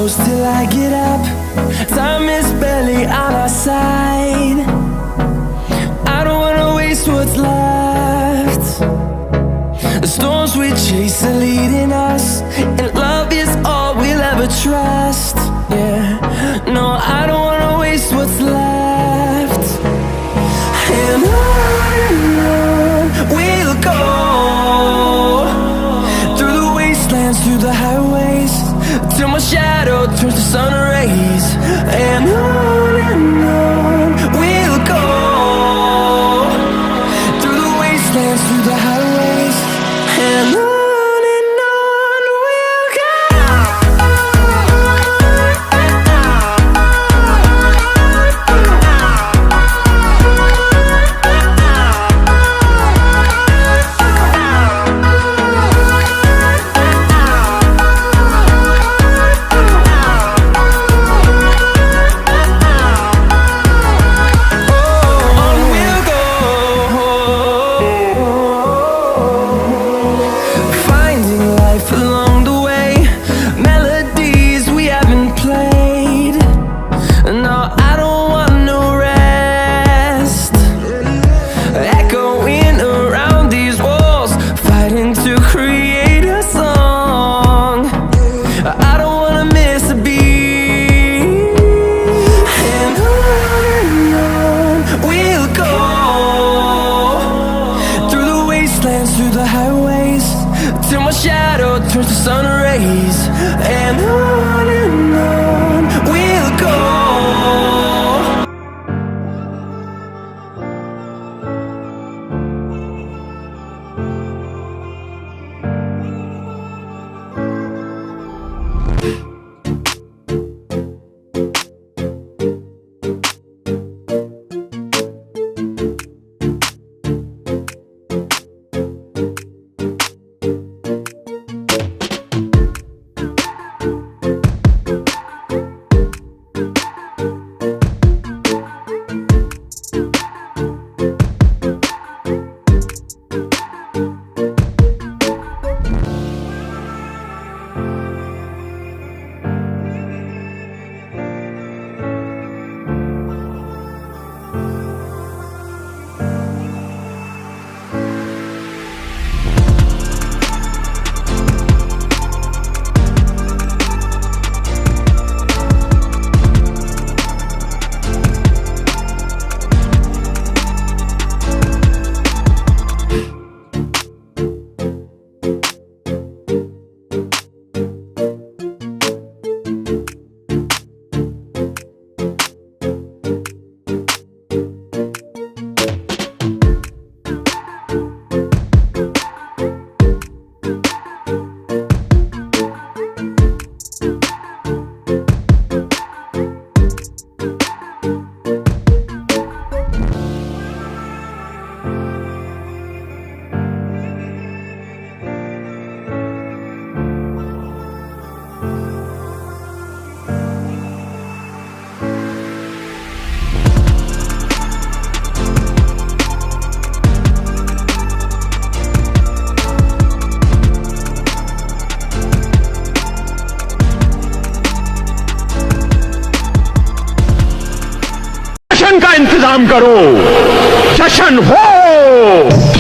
close till I get up. Time is barely on our side. I don't wanna waste what's left. The storms we chase are leading us, and love is all we'll ever trust. Yeah, no, I don't wanna waste what's left. And on we'll go, through the wastelands, through the highways, till my shadow turns to sun rays. And on we'll go, through the wastelands, through the highways, and on we'll go. Through the highways, till my shadow turns to sun rays. And on we'll go. का इंतजाम करो, जश्न हो।